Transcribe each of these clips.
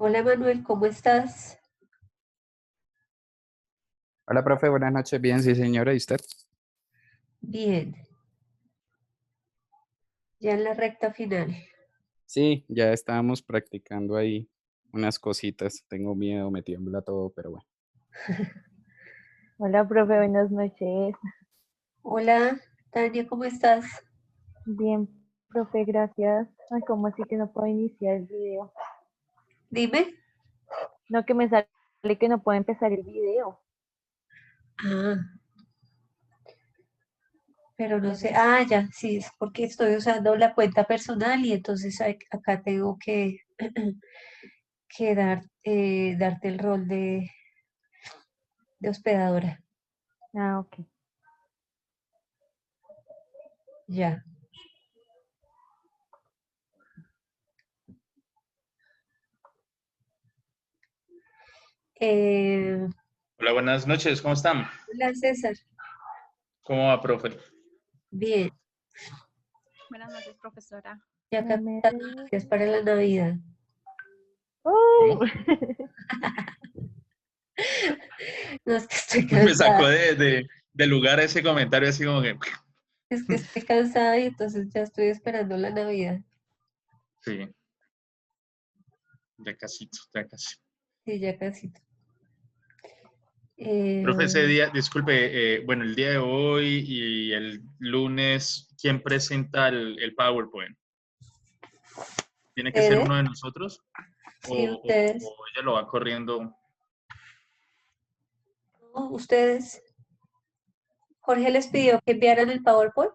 Hola Manuel, ¿cómo estás? Hola, profe, buenas noches. Bien, sí, señora. ¿Y usted? Bien, ya en la recta final. Sí, ya estábamos practicando ahí unas cositas. Tengo miedo, me tiembla todo, pero bueno. Hola, profe, buenas noches. Hola Tania, ¿cómo estás? Bien, profe, gracias. Ay, ¿cómo así que no puedo iniciar el video? Dime. No, que me sale que no puedo empezar el video. Ah, pero no sé. Ya, sí, es porque estoy usando la cuenta personal y entonces acá tengo que, darte el rol de hospedadora. Ah, ok. Ya. Eh, Hola, buenas noches, ¿cómo están? hola César. ¿Cómo va, profe? Bien, Buenas noches, profesora. ya No acá me... es para la Navidad. ¿Cómo? No, es que estoy Me sacó cansada. del lugar ese comentario así como que... Es que estoy cansada y entonces ya estoy esperando la Navidad. Sí, ya casito, ya casi. Sí, ya casi. Profe, ese día, disculpe, bueno, el día de hoy y el lunes, ¿quién presenta el PowerPoint? ¿Tiene que ser ¿Ustedes? uno de nosotros? Sí, O ella lo va corriendo? No, ustedes. Jorge les pidió que enviaran el PowerPoint.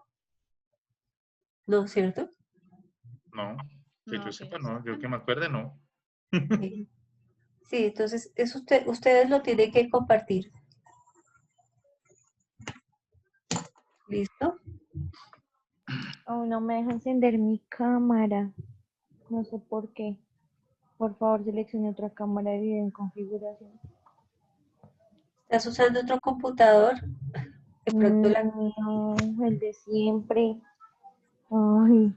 No, ¿cierto? No, que yo No, que sepa, yo no, yo sepa, que no. me acuerde, no. Sí, sí, entonces ustedes lo tienen que compartir. ¿Listo? Aún no me deja encender mi cámara. No sé por qué. Por favor, seleccione otra cámara de video en configuración. ¿Estás usando otro computador? De pronto No, el de siempre. Ay,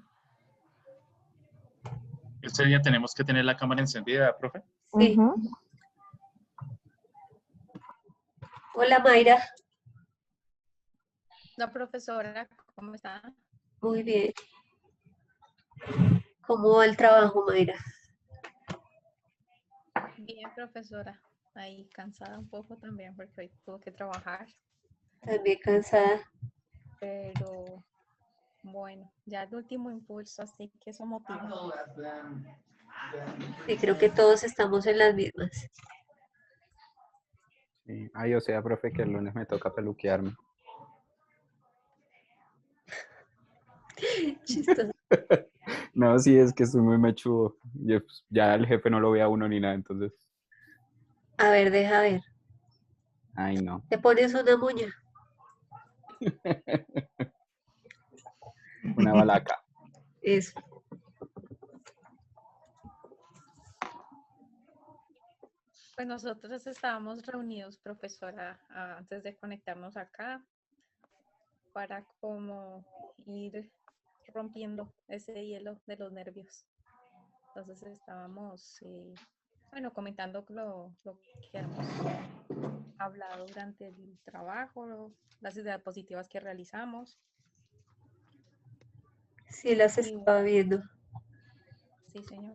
Este día tenemos que tener la cámara encendida, profe. Sí. ujú. Hola Mayra. La profesora, ¿cómo está? Muy bien. ¿Cómo va el trabajo, Mayra? Bien, profesora. Ahí cansada un poco también porque hoy tuve que trabajar, También cansada. pero bueno, ya el último impulso, así que eso motiva. Sí, creo que todos estamos en las mismas. Sí. Ay, o sea, profe, que el lunes me toca peluquearme. Chistoso. No, sí, es que estoy muy mechudo. Pues, ya el jefe no lo ve a uno ni nada, entonces. A ver, deja ver. Ay, no. ¿Te pones una moña? Una balaca. Eso. Pues nosotros estábamos reunidos, profesora, antes de conectarnos acá para como ir rompiendo ese hielo de los nervios. Entonces estábamos, bueno, comentando lo que hemos hablado durante el trabajo, las ideas positivas que realizamos. Sí, las Y estaba viendo. sí, señora.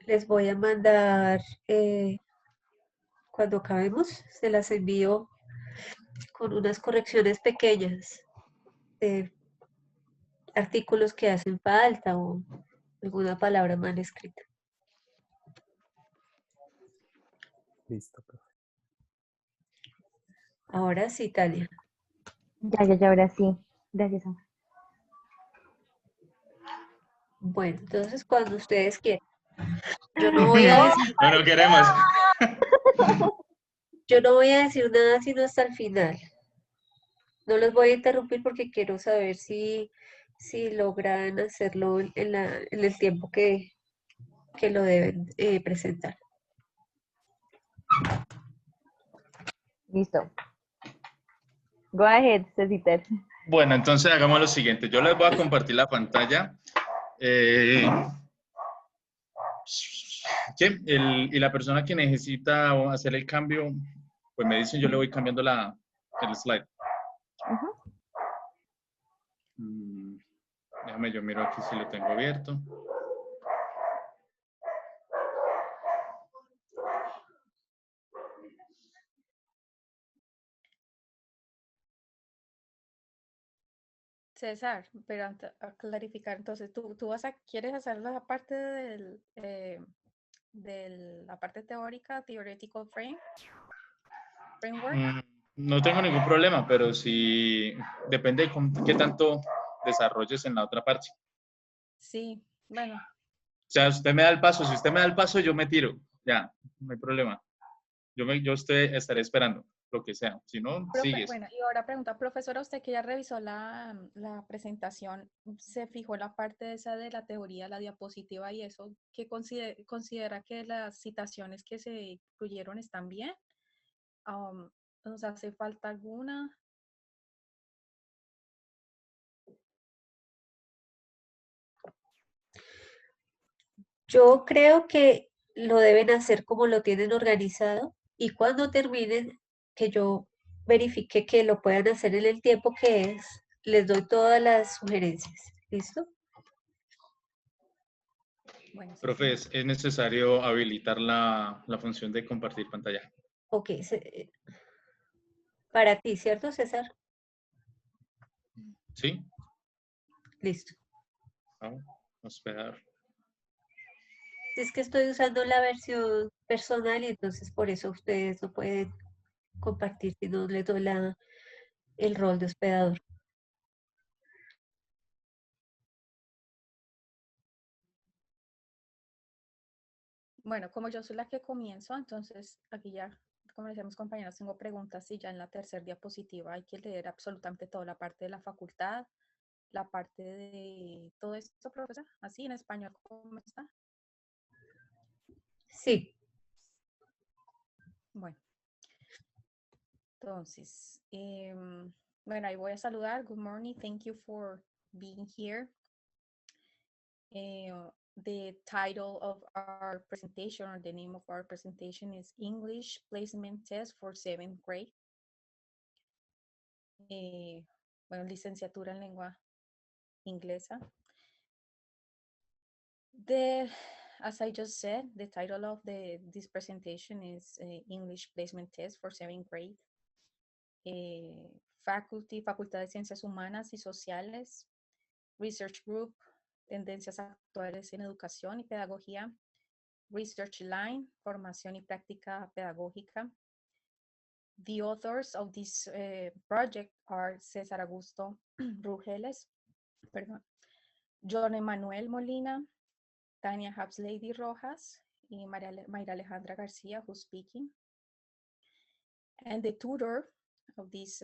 Les voy a mandar, cuando acabemos, se las envío con unas correcciones pequeñas de artículos que hacen falta o alguna palabra mal escrita. Listo, profe. Ahora sí, Tania. Ya, ahora sí. Gracias, Ángel. Bueno, entonces cuando ustedes quieran. Yo no voy a decir, No, no queremos. yo no voy a decir nada sino hasta el final. No los voy a interrumpir porque quiero saber si logran hacerlo en el tiempo que lo deben presentar. Listo. Go ahead, Cecitar. Bueno, entonces hagamos lo siguiente. Yo les voy a compartir la pantalla. ¿Qué? Y la persona que necesita hacer el cambio, pues me dicen, yo le voy cambiando el slide. Ujú. Déjame, yo miro aquí si lo tengo abierto. César, pero a clarificar, entonces, tú quieres hacer la parte de la parte teórica, theoretical framework? No tengo ningún problema, pero si depende de qué tanto desarrolles en la otra parte. Sí, bueno, O sea, usted me da el paso, si usted me da el paso, yo me tiro. Ya, no hay problema. Yo estaré esperando, lo que sea. Si no, sigues. bueno, y ahora pregunta, profesora, usted que ya revisó la presentación, ¿se fijó la parte esa de la teoría, la diapositiva y eso? ¿Qué considera que las citaciones que se incluyeron están bien? ¿Nos hace falta alguna? Yo creo que lo deben hacer como lo tienen organizado y cuando terminen, que yo verifique que lo puedan hacer en el tiempo que es, les doy todas las sugerencias. ¿Listo? Bueno, sí, Profe, señor. es necesario habilitar la función de compartir pantalla. Ok, para ti, ¿cierto, César? ¿Sí? Listo. Vamos a esperar. Es que estoy usando la versión personal y entonces por eso ustedes no pueden compartir si no les doy el rol de hospedador. Bueno, como yo soy la que comienzo, entonces aquí ya, como decían mis compañeros, tengo preguntas y ya en la tercera diapositiva hay que leer absolutamente toda la parte de la facultad, la parte de todo esto, profesor, así en español, ¿cómo está? Sí, Bueno, entonces, bueno, ahí voy a saludar. Good morning, thank you for being here. The title of our presentation, or the name of our presentation, is English Placement Test for 7th grade. Bueno, licenciatura en lengua inglesa. As I just said, the title of this presentation is English Placement Test for 7th grade. Facultad de Ciencias Humanas y Sociales, Research Group, Tendencias Actuales en Educación y Pedagogía, Research Line, Formación y Práctica Pedagógica. The authors of this project are César Augusto Rugeles, perdón, John Emanuel Molina, Tania Lady Rojas, y Mayra Alejandra Garcia, who's speaking. And the tutor of this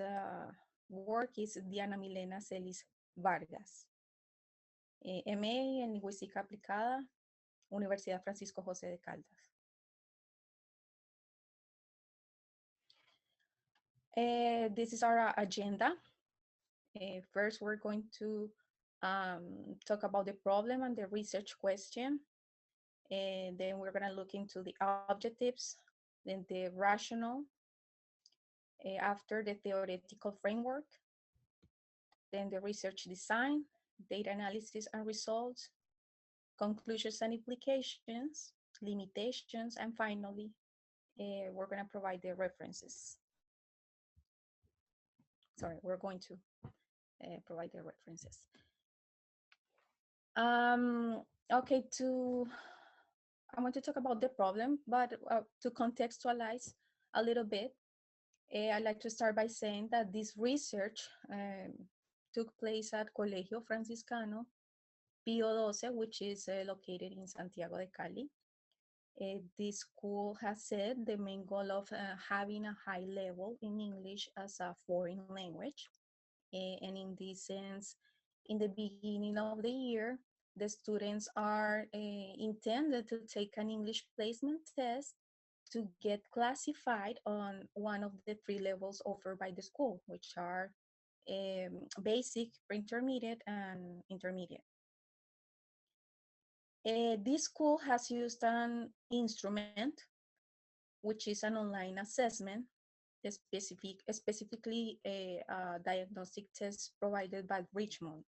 work is Diana Milena Celis Vargas. MA en Lingüística Aplicada, Universidad Francisco José de Caldas. This is our agenda. First, we're going to talk about the problem and the research question. And then we're going to look into the objectives, then the rationale, after the theoretical framework, then the research design, data analysis and results, conclusions and implications, limitations, and finally, we're going to provide the references. Sorry, we're going to provide the references. Okay, I want to talk about the problem, but to contextualize a little bit, I'd like to start by saying that this research took place at Colegio Franciscano Pío XII, which is located in Santiago de Cali. This school has said the main goal of having a high level in English as a foreign language. And in this sense, in the beginning of the year, the students are intended to take an English placement test to get classified on one of the 3 levels offered by the school, which are basic, pre-intermediate, and intermediate. This school has used an instrument, which is an online assessment, specifically a diagnostic test provided by Richmond,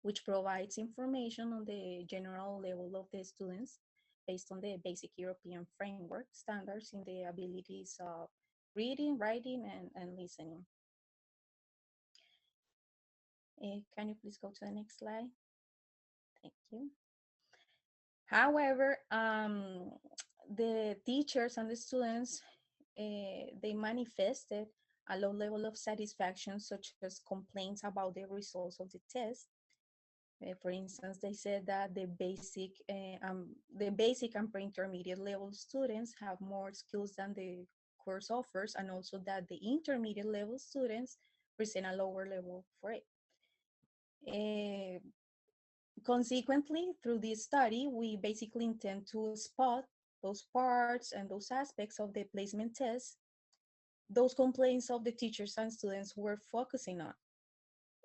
which provides information on the general level of the students based on the basic European framework standards in the abilities of reading, writing, and listening. Can you please go to the next slide? Thank you. However, the teachers and the students, they manifested a low level of satisfaction, such as complaints about the results of the test. For instance, they said that the basic and pre-intermediate level students have more skills than the course offers, and also that the intermediate level students present a lower level for it. Consequently, through this study, we basically intend to spot those parts and those aspects of the placement test, those complaints of the teachers and students were focusing on.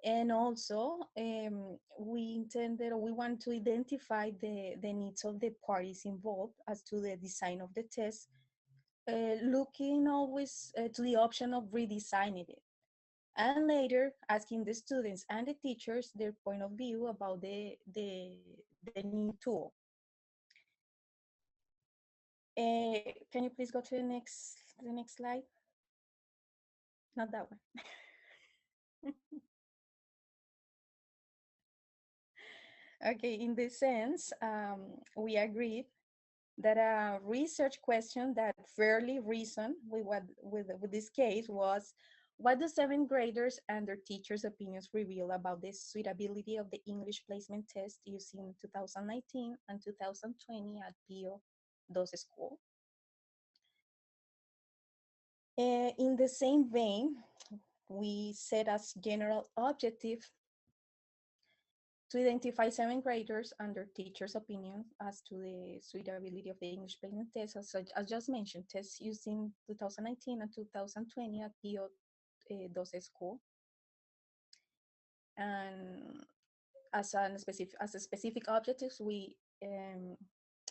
And also, we want to identify the needs of the parties involved as to the design of the test, looking always to the option of redesigning it. And later, asking the students and the teachers their point of view about the new tool. Can you please go to the next slide? Not that one. Okay, in this sense, we agreed that a research question that fairly reasoned with this case was, what do seventh graders and their teachers' opinions reveal about the suitability of the English placement test used in 2019 and 2020 at Pio dos School? In the same vein, we set as general objective to identify seventh graders and their teachers' opinions as to the suitability of the English placement test, as just mentioned, tests used in 2019 and 2020 at Pio dos School. And as a specific objectives, we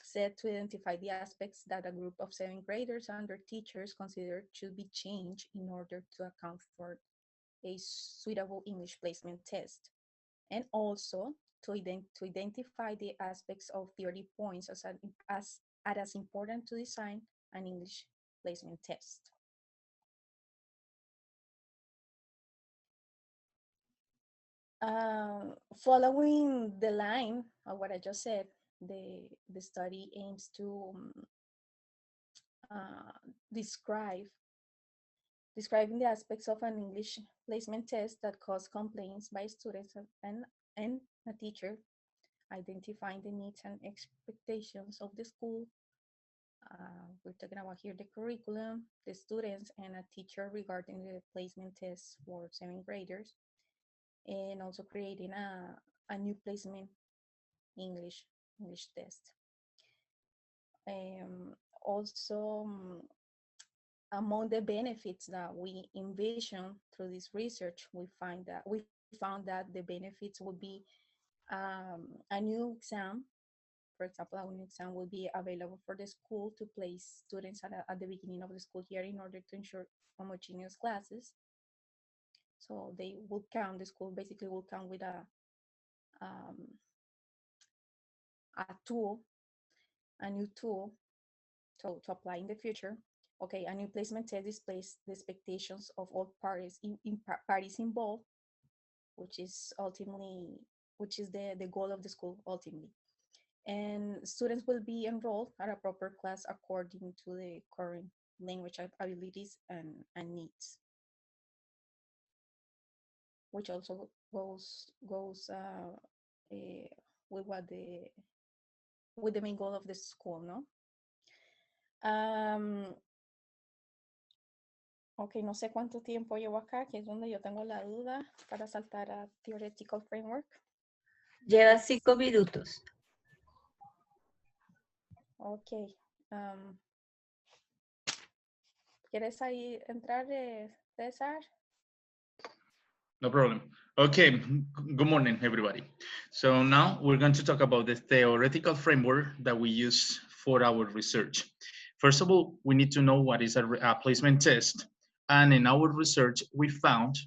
set to identify the aspects that a group of seventh graders and their teachers consider should be changed in order to account for a suitable English placement test. And also to identify the aspects of theory points as important to design an English placement test. Following the line of what I just said, the study aims to describing the aspects of an English placement test that cause complaints by students and a teacher, identifying the needs and expectations of the school. We're talking about here the curriculum, the students, and a teacher regarding the placement tests for seventh graders, and also creating a new placement English test. Also, among the benefits that we envision through this research, we found that the benefits would be a new exam. For example, a new exam will be available for the school to place students at the beginning of the school year in order to ensure homogeneous classes. So they will count, the school basically will come with a tool, a new tool to apply in the future. Okay, a new placement test displays the expectations of all parties parties involved, which is the goal of the school ultimately. And students will be enrolled at a proper class according to the current language abilities and needs, which also goes with the main goal of the school, no? Ok, no sé cuánto tiempo llevo acá, que es donde yo tengo la duda para saltar a Theoretical Framework. Lleva 5 minutos. Ok. ¿Quieres ahí entrar, César? No problem. Okay, good morning, everybody. So now we're going to talk about the theoretical framework that we use for our research. First of all, we need to know what is a placement test. And in our research, we found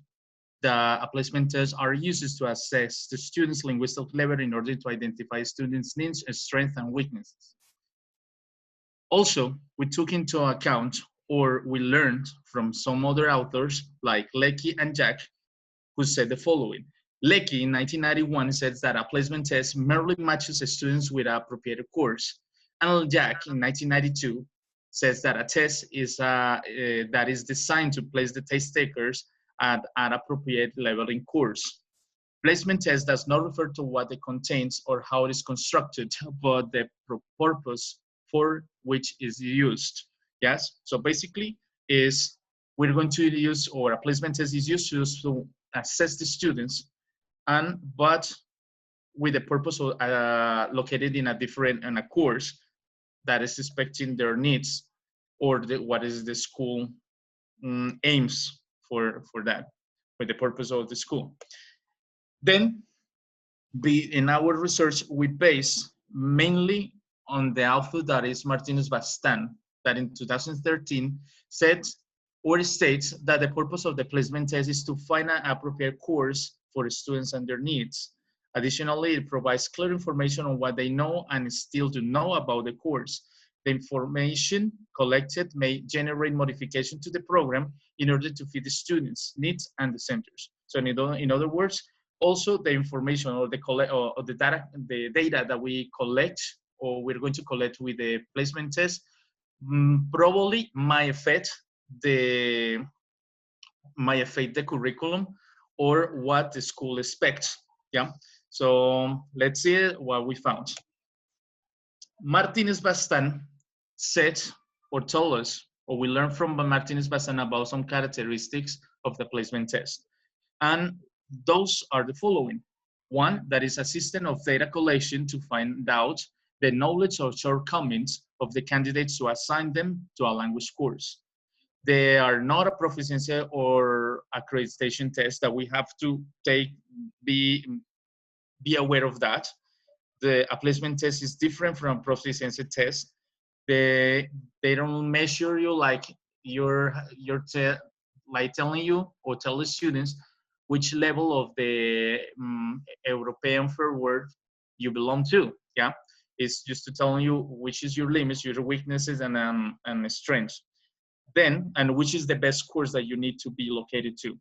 that a placement tests are used to assess the students' linguistic level in order to identify students' needs, strengths, and weaknesses. Also, we took into account, or we learned from some other authors like Lecky and Jack, who said the following. Lecky in 1991 says that a placement test merely matches students with an appropriate course. And Jack in 1992 says that a test is that is designed to place the test takers at an appropriate level in course. Placement test does not refer to what it contains or how it is constructed, but the purpose for which is used. Yes, so basically is we're going to use, or a placement test is used to assess the students, and but with the purpose of located in a different in a course that is expecting their needs, or what is the school aims for that, with the purpose of the school. Then in our research, we base mainly on the author that is Martinez Bastan, that in 2013 said or states that the purpose of the placement test is to find an appropriate course for students and their needs. Additionally, it provides clear information on what they know and still do know about the course. The information collected may generate modification to the program in order to fit the students' needs and the centers. So in other words, also the information or the data that we collect or we're going to collect with the placement test probably might affect the curriculum or what the school expects. Yeah. So let's see what we found. Martinez Bastan said or told us, or we learned from Martinez Bastan about some characteristics of the placement test. And those are the following. One, that is a system of data collection to find out the knowledge or shortcomings of the candidates to assign them to a language course. They are not a proficiency or accreditation test that we have to take, be aware of that. A placement test is different from a proficiency test. They don't measure you like like telling you or tell the students which level of the European fair word you belong to. Yeah, it's just to tell you which is your limits, your weaknesses, and strengths. Then, and which is the best course that you need to be located to.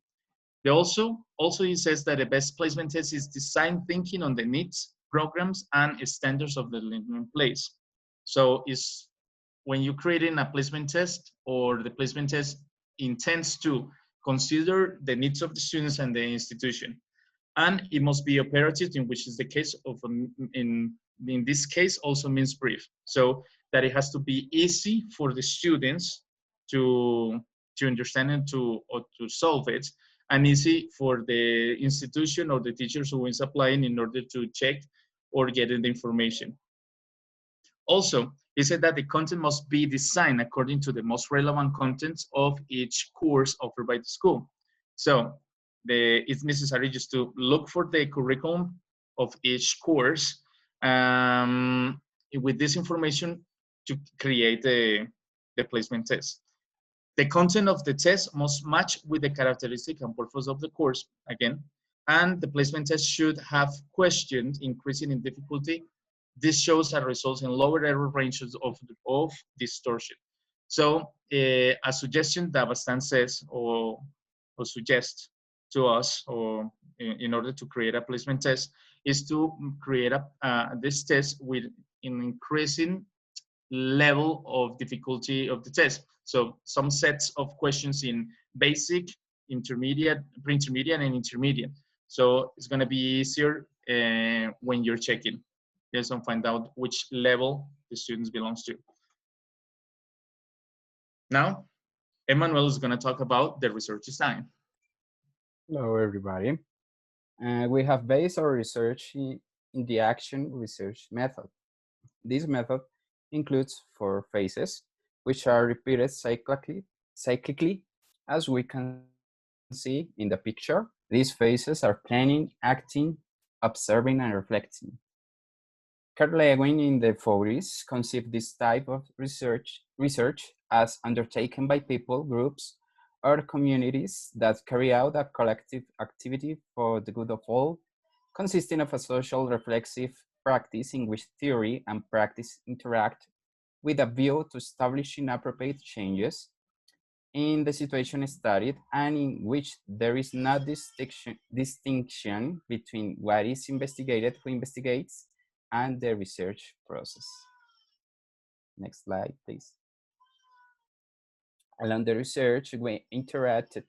They also he says that the best placement test is design thinking on the needs, programs, and standards of the living place. So it's when you're creating a placement test, or the placement test intends to consider the needs of the students and the institution. And it must be operative, in which is the case of, in this case, also means brief. So that it has to be easy for the students to understand and to solve it, and easy for the institution or the teachers who is applying in order to check or get the information. Also, he said that the content must be designed according to the most relevant contents of each course offered by the school. So it's necessary just to look for the curriculum of each course with this information to create the placement test. The content of the test must match with the characteristic and purpose of the course, again, and the placement test should have questions increasing in difficulty. This shows a results in lower error ranges of distortion. So a suggestion that Bastan says or suggests to us, or in order to create a placement test, is to create this test with an increasing level of difficulty of the test. So some sets of questions in basic, intermediate, pre-intermediate, and intermediate. So it's going to be easier when you're checking. Yes, and find out which level the students belongs to. Now, Emmanuel is going to talk about the research design. Hello, everybody. We have based our research in the action research method. This method includes 4 phases, which are repeated cyclically, as we can see see in the picture, these phases are planning, acting, observing, and reflecting. Carl Lewin in the 40s conceived this type of research as undertaken by people, groups, or communities that carry out a collective activity for the good of all, consisting of a social reflexive practice in which theory and practice interact with a view to establishing appropriate changes in the situation studied and in which there is no distinction between what is investigated, who investigates, and the research process. Next slide, please. Along the research, we interacted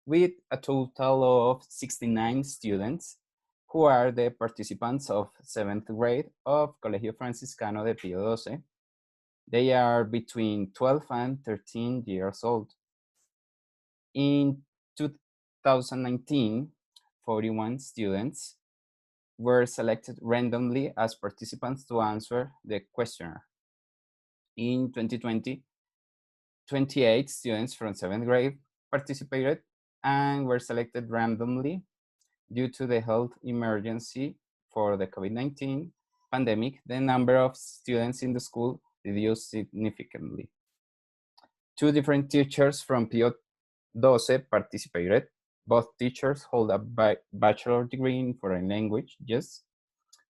with a total of 69 students who are the participants of 7th grade of Colegio Franciscano de Pío XII. They are between 12 and 13 years old. In 2019, 41 students were selected randomly as participants to answer the questionnaire. In 2020, 28 students from 7th grade participated and were selected randomly due to the health emergency for the COVID-19 pandemic. The number of students in the school reduced significantly. Two different teachers from Pio XII participated. Both teachers hold a bachelor degree in foreign languages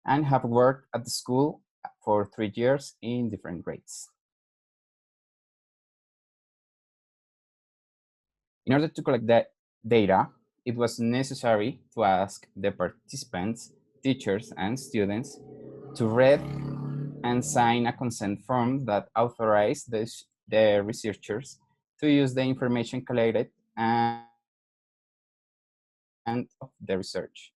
and have worked at the school for 3 years in different grades. In order to collect that data, it was necessary to ask the participants, teachers, and students to read and sign a consent form that authorized the researchers to use the information collected and of the research.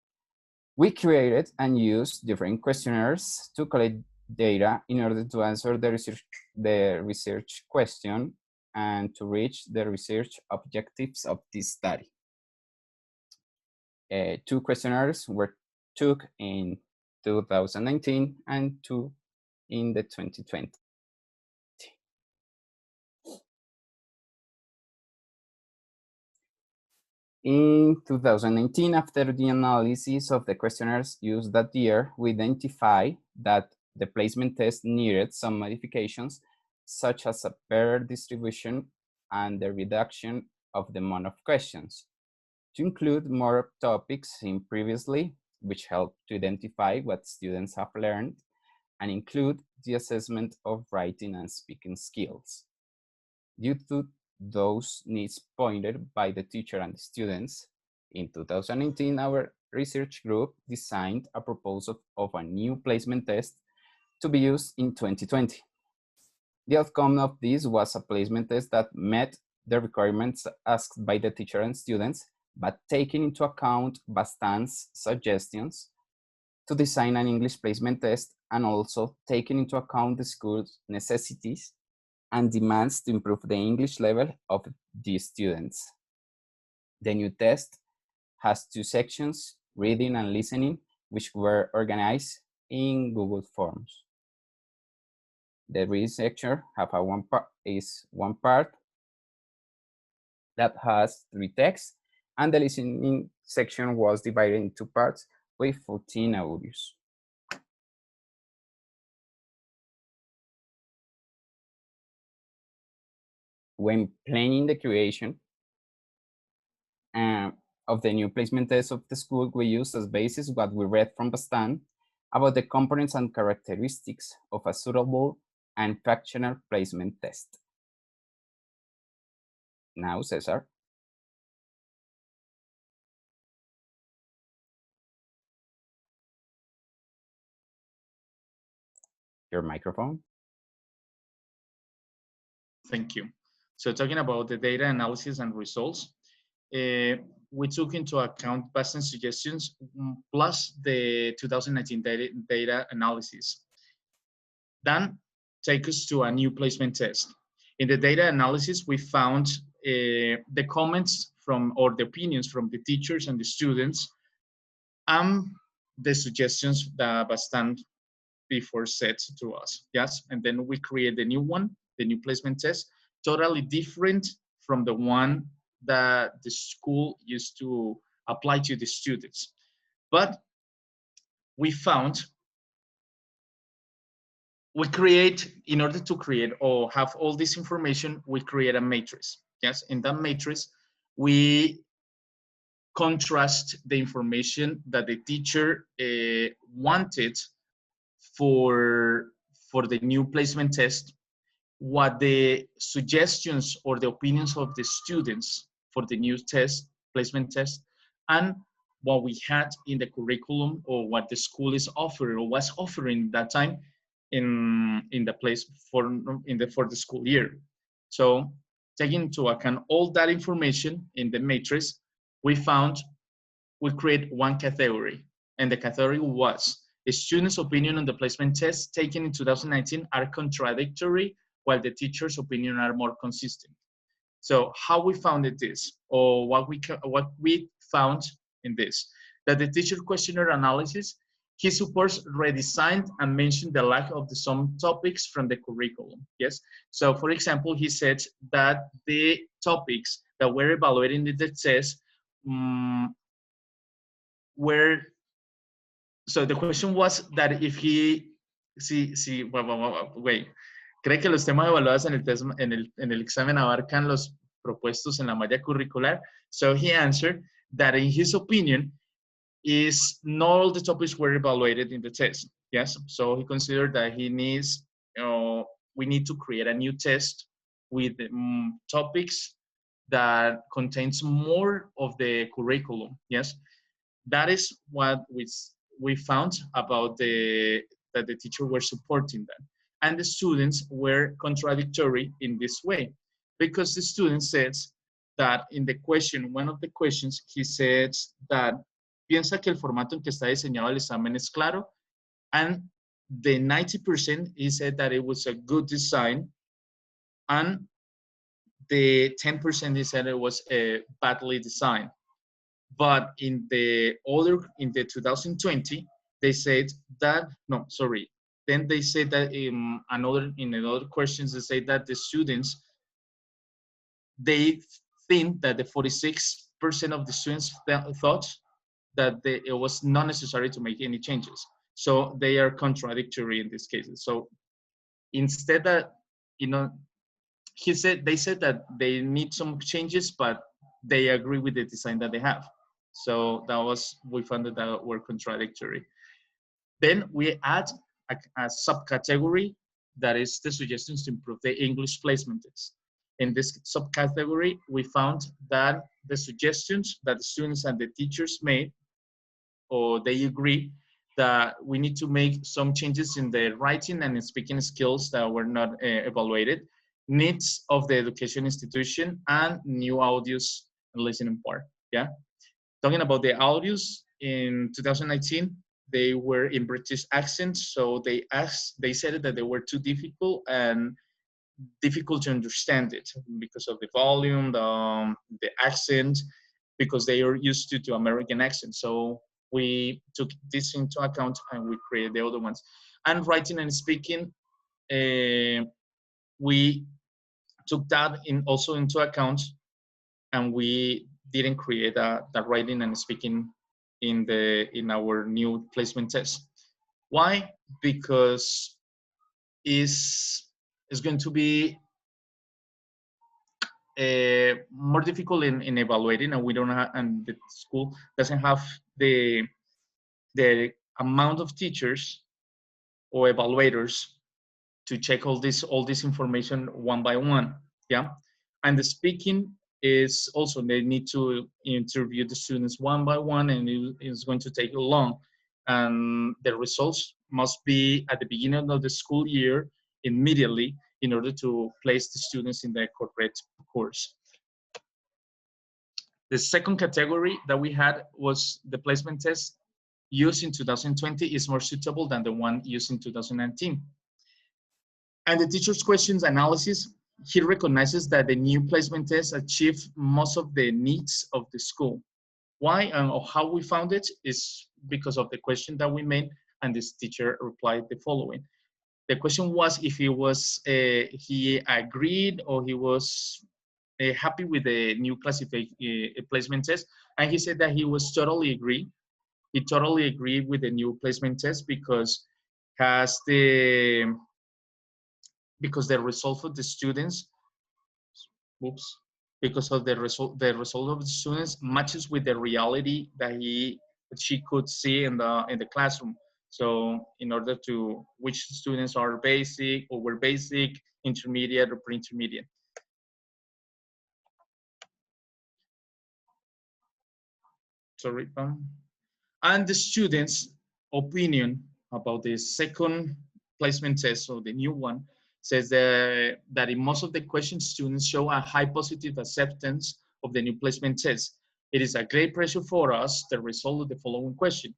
We created and used different questionnaires to collect data in order to answer the research question and to reach the research objectives of this study. 2 questionnaires were took in 2019 and 2 in the 2020. In 2019, after the analysis of the questionnaires used that year, we identified that the placement test needed some modifications, such as a better distribution and the reduction of the amount of questions, to include more topics seen previously, which help to identify what students have learned, and include the assessment of writing and speaking skills. Due to those needs pointed by the teacher and the students, in 2019, our research group designed a proposal of a new placement test to be used in 2020. The outcome of this was a placement test that met the requirements asked by the teacher and students, but taking into account Bastan's suggestions to design an English placement test and also taking into account the school's necessities and demands to improve the English level of the students. The new test has 2 sections, reading and listening, which were organized in Google Forms. The reading section is one part that has 3 texts, and the listening section was divided in 2 parts with 14 audios. When planning the creation of the new placement test of the school, we used as basis what we read from Bastan about the components and characteristics of a suitable and fractional placement test. Now, Cesar. Your microphone. Thank you. So talking about the data analysis and results, we took into account Bastian's suggestions plus the 2019 data analysis. Then take us to a new placement test. In the data analysis, we found the comments from, or the opinions from the teachers and the students, and the suggestions that Bastan before said to us, yes? And then we create the new one, the new placement test, totally different from the one that the school used to apply to the students. But we found in order to create or have all this information, we create a matrix. Yes, in that matrix, we contrast the information that the teacher wanted for the new placement test, what the suggestions or the opinions of the students for the new placement test, and what we had in the curriculum or what the school is offering or was offering that time in the place for the school year. So taking into account all that information in the matrix, we create one category, and the category was a student's opinion on the placement test taken in 2019 are contradictory, while the teacher's opinion are more consistent. So how we found this, or what we found in this, that the teacher questionnaire analysis, he supports redesigned and mentioned the lack of some topics from the curriculum. Yes. So for example, he said that the topics that were evaluated in the test were, so the question was that if he, wait, ¿cree que los temas evaluados en el examen abarcan los propuestos en la malla curricular? So he answered that in his opinion, is not all the topics were evaluated in the test. Yes, so he considered that he needs, we need to create a new test with topics that contains more of the curriculum. Yes, that is what we found about that the teacher were supporting them. And the students were contradictory in this way, because the student says that in the question, one of the questions, he says that piensa que el formato en que está diseñado el examen es claro, and the 90%, he said that it was a good design, and the 10%, he said it was badly designed. But in the 2020, they said that, no, sorry. Then they said that in another questions, they say that the students, they think that the 46% of the students thought that it was not necessary to make any changes. So they are contradictory in these cases. So instead that, they said that they need some changes, but they agree with the design that they have. So that was, we found that were contradictory. Then we add a subcategory that is the suggestions to improve the English placement test. In this subcategory, we found that the suggestions that the students and the teachers made, or they agree that we need to make some changes in the writing and speaking skills that were not evaluated, needs of the education institution, and new audios and listening part. Yeah. Talking about the audios, in 2019, they were in British accents. So they said that they were too difficult and difficult to understand it because of the volume, the accent, because they are used to American accent. So we took this into account and we created the other ones. And writing and speaking, we took that also into account, and we didn't create that writing and speaking in our new placement test. Why? Because it's going to be more difficult in evaluating, and we don't have, and the school doesn't have the amount of teachers or evaluators to check all this information one by one. Yeah. And the speaking is also, they need to interview the students one by one, and it is going to take long. And the results must be at the beginning of the school year immediately in order to place the students in the correct course. The second category that we had was the placement test used in 2020 is more suitable than the one used in 2019. And the teacher's questions analysis, he recognizes that the new placement test achieved most of the needs of the school. Why and how we found it is because of the question that we made, and this teacher replied the following. The question was if he agreed or he was happy with the new placement test, and he said that he was totally agree. He totally agreed with the new placement test because has the result of the students, oops, because of the result of the students matches with the reality that she could see in the classroom. So in order to which students are basic or were basic, intermediate or pre-intermediate. Sorry, and the students' opinion about the second placement test, so the new one, says that in most of the questions, students show a high positive acceptance of the new placement test. It is a great pressure for us, the result of the following question.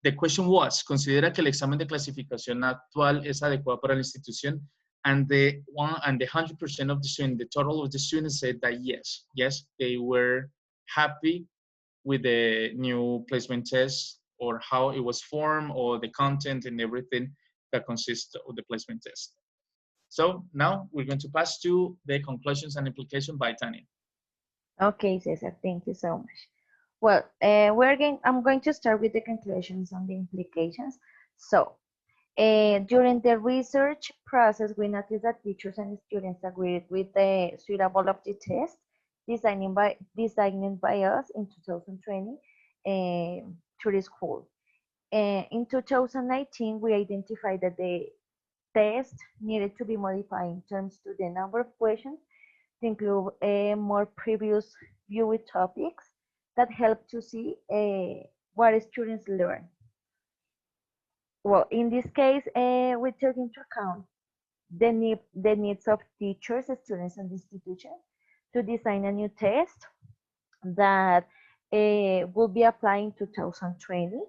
The question was, ¿considera que el examen de clasificación actual es adecuado para la institución? And the 100% of the students, the total of the students said that yes, they were happy with the new placement test or how it was formed or the content and everything that consists of the placement test. So now we're going to pass to the conclusions and implications by Tania. Okay, Cesar, thank you so much. Well, I'm going to start with the conclusions and the implications. So, during the research process, we noticed that teachers and students agreed with the suitable of the test designed by us in 2020 to the school. In 2019, we identified that the test needed to be modified in terms to the number of questions to include more previous viewed topics that help to see what students learn. Well, in this case, we took into account the needs of teachers, students, and institutions to design a new test that will be applied in 2020.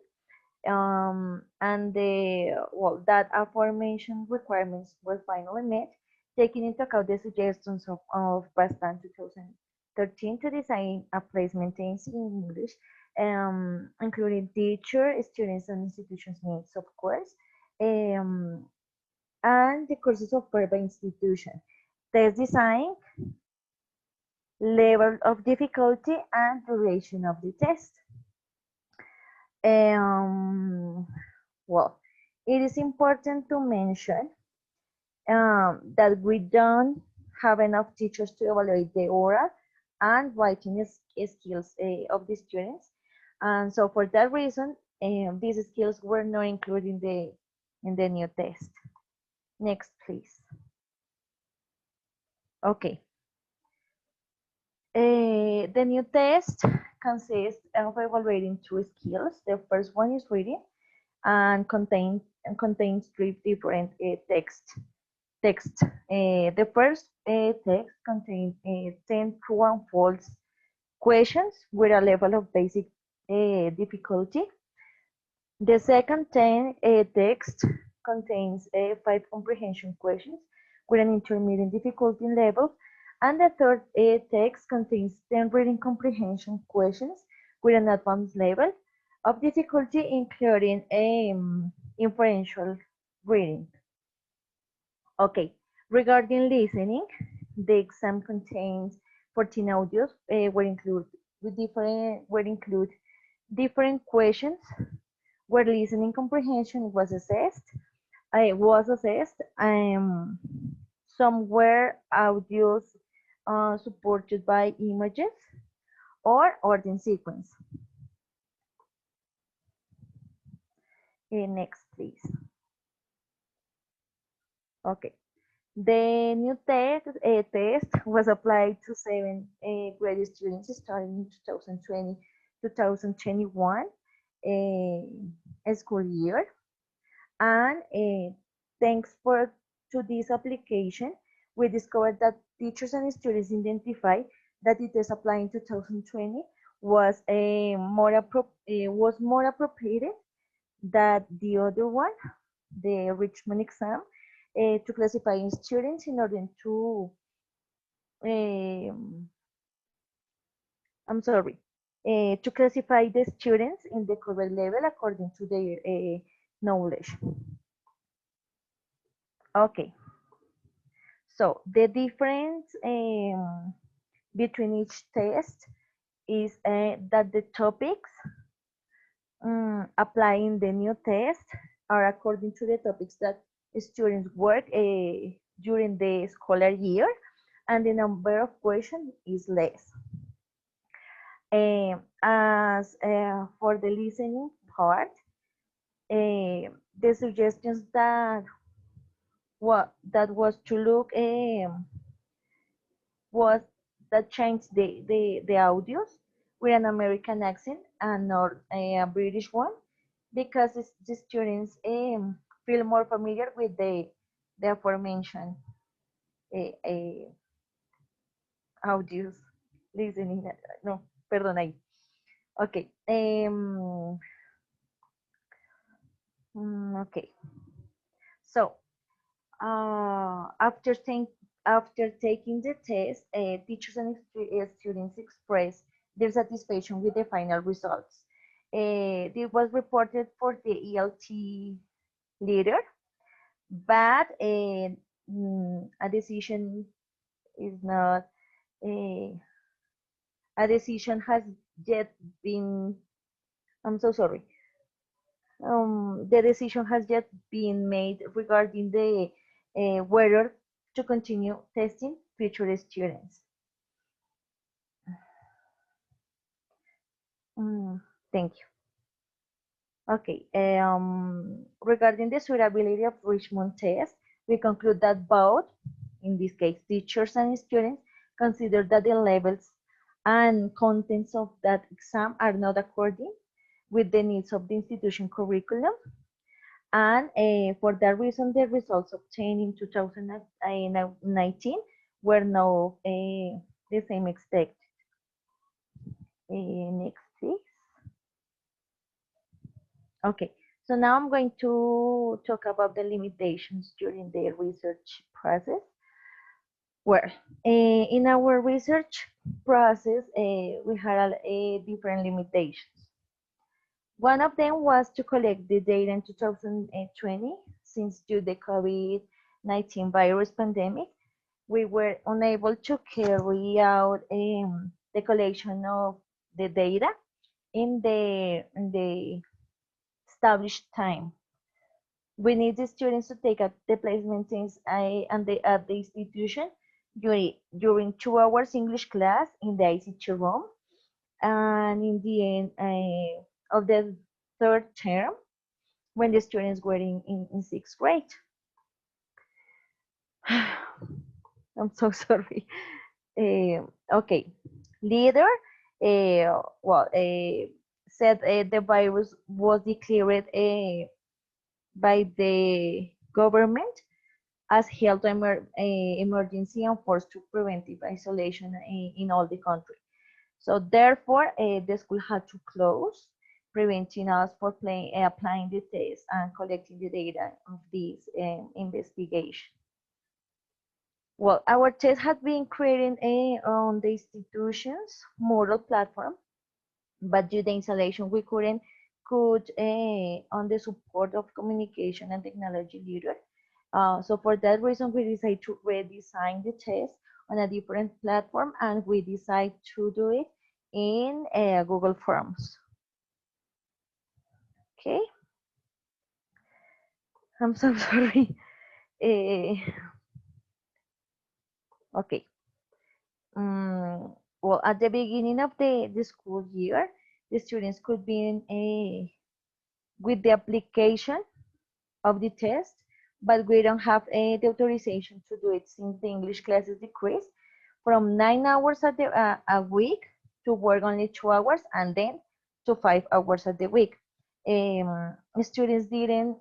And that aforementioned requirements were finally met, taking into account the suggestions of Bastan 2013 to design a placement test in English, including teacher, students, and institutions needs, of course, and the courses offered by institution. Test design, level of difficulty, and duration of the test. Well, it is important to mention that we don't have enough teachers to evaluate the oral and writing skills of the students. And so for that reason, these skills were not included in the new test. Next, please. Okay. The new test consists of evaluating two skills. The first one is reading and contains three different texts. The first text contains 10 true and false questions with a level of basic difficulty. The second text contains 5 comprehension questions with an intermediate difficulty level. And the third text contains 10 reading comprehension questions with an advanced level of difficulty, including inferential reading. Okay, regarding listening, the exam contains 14 audios where include different questions where listening comprehension was assessed. Some were audios supported by images or order sequence. Next, please. Okay. The new test was applied to 7 grade students starting in 2020-2021 school year. And thanks to this application, we discovered that teachers and students identified that the test applied in 2020 was more appropriate than the other one, the Richmond exam, to classify students in order to to classify the students in the correct level according to their knowledge. Okay. So the different between each test is that the topics applying the new test are according to the topics that students work during the scholar year, and the number of questions is less. As for the listening part, the suggestions that was to look was that changed the audios with an American accent and not a British one, because the students feel more familiar with the aforementioned uh, audios listening. No, perdón ahí. Okay. Okay. So after taking the test, teachers and students express their satisfaction with the final results. This was reported for the ELT leader, but a decision is not a decision has yet been. I'm so sorry. The decision has yet been made regarding the whether to continue testing future students. Thank you. Okay, regarding the suitability of Richmond test, we conclude that both, in this case, teachers and students, consider that the levels and contents of that exam are not according with the needs of the institution curriculum. And for that reason, the results obtained in 2019 were not the same expected. Next, please. Okay, so now I'm going to talk about the limitations during the research process. Well, in our research process, we had different limitations. One of them was to collect the data in 2020, since due to the COVID-19 virus pandemic, we were unable to carry out the collection of the data in the established time. We need the students to take up the placement things at the institution during 2 hours English class in the ICT room, and in the end of the third term, when the students were in sixth grade. I'm so sorry. Okay, leader, said the virus was declared by the government as health emergency and forced to preventive isolation in all the country. So therefore, the school had to close, preventing us for applying the test and collecting the data of this investigation. Well, our test had been created on the institution's Moodle platform, but due to installation, we could on the support of communication and technology leader. So for that reason, we decided to redesign the test on a different platform, and we decided to do it in Google Forms. Okay. I'm so sorry. Okay. Well, at the beginning of the school year, the students could be in with the application of the test, but we don't have the authorization to do it since the English classes decreased from 9 hours a week to work only 2 hours, and then to 5 hours a week. Students didn't,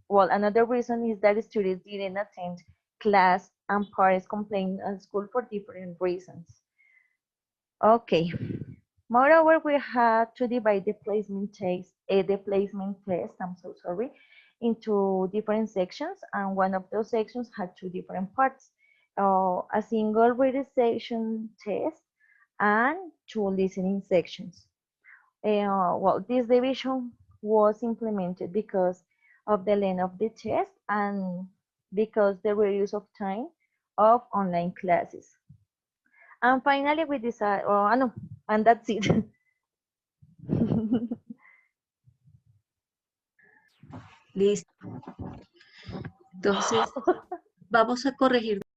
well, another reason is that students didn't attend class and parents complained at school for different reasons. Okay. Moreover, we had to divide the placement test, I'm so sorry, into different sections, and one of those sections had 2 different parts, a single reading test and 2 listening sections. Well, this division was implemented because of the length of the test and because the reduce of time of online classes. And finally, we decide, oh, no, and that's it. Listo. Entonces, vamos a corregir